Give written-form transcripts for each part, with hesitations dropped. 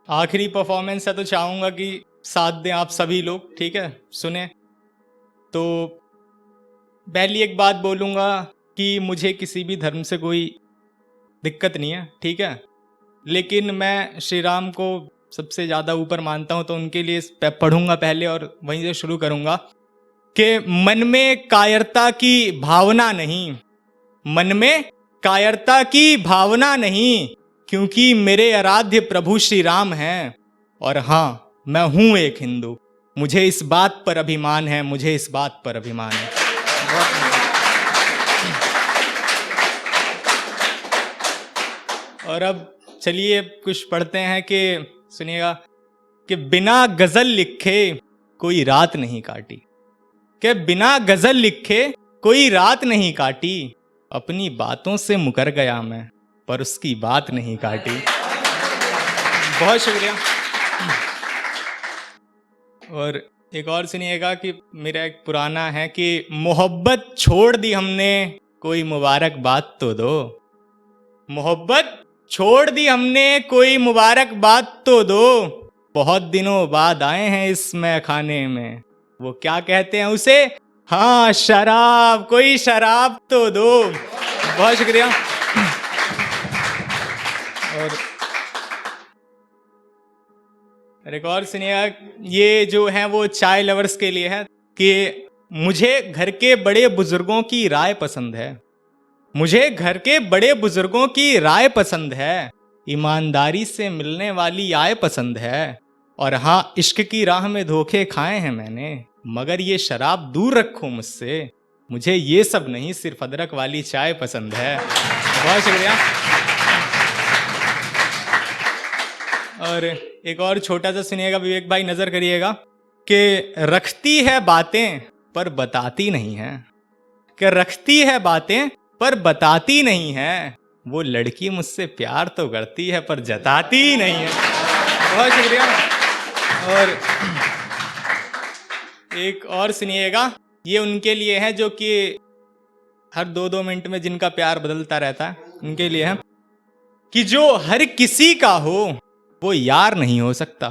आखिरी परफॉर्मेंस है तो चाहूँगा कि साथ दें आप सभी लोग, ठीक है, सुने। तो पहली एक बात बोलूँगा कि मुझे किसी भी धर्म से कोई दिक्कत नहीं है, ठीक है, लेकिन मैं श्री राम को सबसे ज़्यादा ऊपर मानता हूँ, तो उनके लिए पढ़ूँगा पहले और वहीं से शुरू करूँगा कि मन में कायरता की भावना नहीं, मन में कायरता की भावना नहीं, क्योंकि मेरे आराध्य प्रभु श्री राम हैं। और हाँ, मैं हूँ एक हिंदू, मुझे इस बात पर अभिमान है, मुझे इस बात पर अभिमान है। और अब चलिए कुछ पढ़ते हैं कि सुनिएगा कि बिना गजल लिखे कोई रात नहीं काटी, कि बिना गजल लिखे कोई रात नहीं काटी, अपनी बातों से मुकर गया मैं पर उसकी बात नहीं काटी। बहुत शुक्रिया। और एक और सुनिएगा कि मेरा एक पुराना है कि मोहब्बत छोड़ दी हमने कोई मुबारक बात तो दो, मोहब्बत छोड़ दी हमने कोई मुबारक बात तो दो, बहुत दिनों बाद आए हैं इस मैखाने में, वो क्या कहते हैं उसे, हाँ शराब, कोई शराब तो दो। बहुत शुक्रिया। और एक और सुनिएगा, ये जो है वो चाय लवर्स के लिए है कि मुझे घर के बड़े बुजुर्गों की राय पसंद है, मुझे घर के बड़े बुजुर्गों की राय पसंद है, ईमानदारी से मिलने वाली आय पसंद है, और हाँ इश्क की राह में धोखे खाए हैं मैंने, मगर ये शराब दूर रखो मुझसे, मुझे ये सब नहीं सिर्फ अदरक वाली चाय पसंद है। बहुत शुक्रिया। और एक और छोटा सा सुनिएगा, विवेक भाई नजर करिएगा कि रखती है बातें पर बताती नहीं है, कि रखती है बातें पर बताती नहीं है, वो लड़की मुझसे प्यार तो करती है पर जताती नहीं है। बहुत शुक्रिया। और एक और सुनिएगा, ये उनके लिए है जो कि हर 2-2 मिनट में जिनका प्यार बदलता रहता है, उनके लिए है कि जो हर किसी का हो वो यार नहीं हो सकता,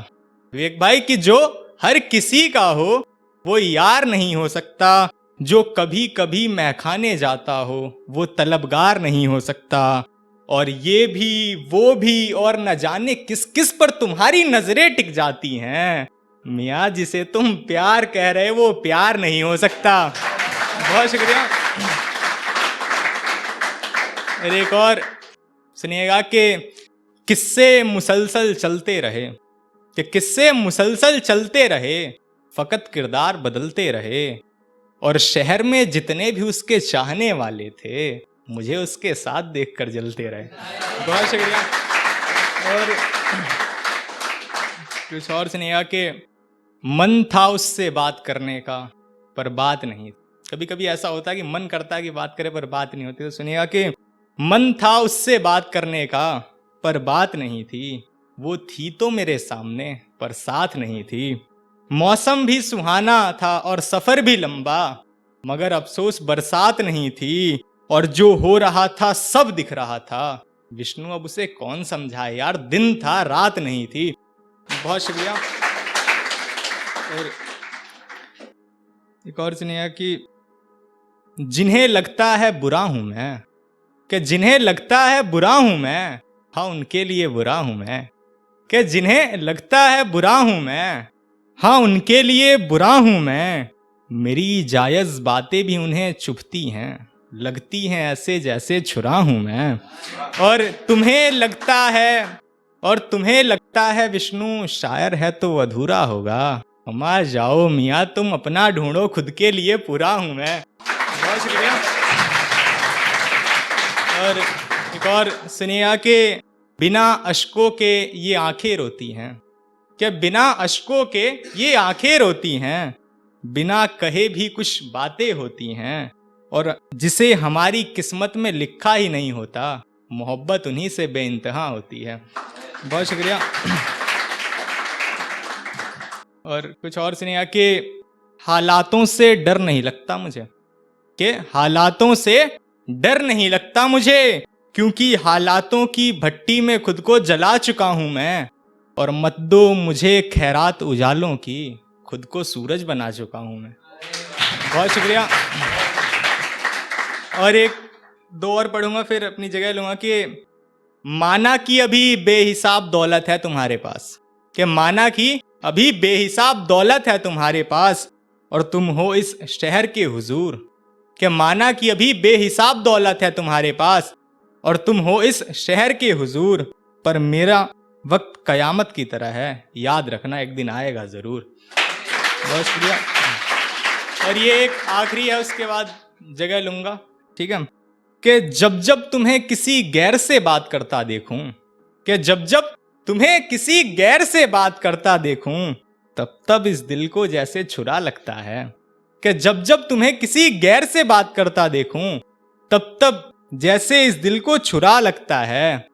विवेक भाई, कि जो हर किसी का हो वो यार नहीं हो सकता, जो कभी कभी मैखाने जाता हो वो तलबगार नहीं हो सकता, और ये भी वो भी और न जाने किस किस पर तुम्हारी नजरें टिक जाती हैं, मियाँ जिसे तुम प्यार कह रहे वो प्यार नहीं हो सकता। बहुत शुक्रिया। और एक और सुनिएगा कि किस्से मुसलसल चलते रहे, कि किस्से मुसलसल चलते रहे, फकत किरदार बदलते रहे, और शहर में जितने भी उसके चाहने वाले थे मुझे उसके साथ देखकर जलते रहे। बहुत शुक्रिया। और कुछ और सुनिएगा कि मन था उससे बात करने का पर बात नहीं, कभी कभी ऐसा होता है कि मन करता है कि बात करे पर बात नहीं होती, तो सुनिएगा कि मन था उससे बात करने का पर बात नहीं थी, वो थी तो मेरे सामने पर साथ नहीं थी, मौसम भी सुहाना था और सफर भी लंबा, मगर अफसोस बरसात नहीं थी, और जो हो रहा था सब दिख रहा था, विष्णु अब उसे कौन समझाए यार, दिन था रात नहीं थी। बहुत शुक्रिया। और एक और सुनिए कि जिन्हें लगता है बुरा हूं मैं, कि जिन्हें लगता है बुरा हूं मैं, हाँ उनके लिए बुरा हूं मैं, कि जिन्हें लगता है बुरा हूं मैं, हाँ उनके लिए बुरा हूं मैं, मेरी जायज बातें भी उन्हें चुभती हैं, लगती हैं ऐसे जैसे छुरा हूं मैं, और तुम्हें लगता है विष्णु शायर है तो अधूरा होगा, हमार जाओ मियाँ तुम अपना ढूंढो खुद के लिए पूरा हूं मैं। बहुत शुक्रिया। और एक और सुनिए कि बिना अश्कों के ये आंखें रोती हैं, कि बिना अश्कों के ये आंखें रोती हैं, बिना कहे भी कुछ बातें होती हैं, और जिसे हमारी किस्मत में लिखा ही नहीं होता, मोहब्बत उन्हीं से बेइंतहा होती है। बहुत शुक्रिया। और कुछ और सुनिए कि हालातों से डर नहीं लगता मुझे, कि हालातों से डर नहीं लगता मुझे, क्योंकि हालातों की भट्टी में खुद को जला चुका हूं मैं, और मत दो मुझे खैरात उजालों की, खुद को सूरज बना चुका हूँ मैं। बहुत शुक्रिया। और एक दो और पढ़ूंगा फिर अपनी जगह लूंगा कि माना कि अभी बेहिसाब दौलत है तुम्हारे पास, कि माना कि अभी बेहिसाब दौलत है तुम्हारे पास और तुम हो इस शहर के हुजूर, कि माना कि अभी बेहिसाब दौलत है तुम्हारे पास और तुम हो इस शहर के हुजूर, पर मेरा वक्त कयामत की तरह है, याद रखना एक दिन आएगा जरूर। बहुत शुक्रिया। और ये एक आखिरी है, उसके बाद जगह लूंगा, ठीक है, कि जब जब तुम्हें किसी गैर से बात करता देखूं, कि जब जब तुम्हें किसी गैर से बात करता देखूं, तब तब इस दिल को जैसे छुरा लगता है, कि जब जब तुम्हें किसी गैर से बात करता देखूं, तब तब जैसे इस दिल को छुरा लगता है।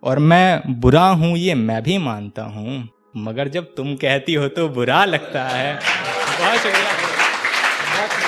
और मैं बुरा हूं ये मैं भी मानता हूं, मगर जब तुम कहती हो तो बुरा लगता है। बहुत शुक्रिया।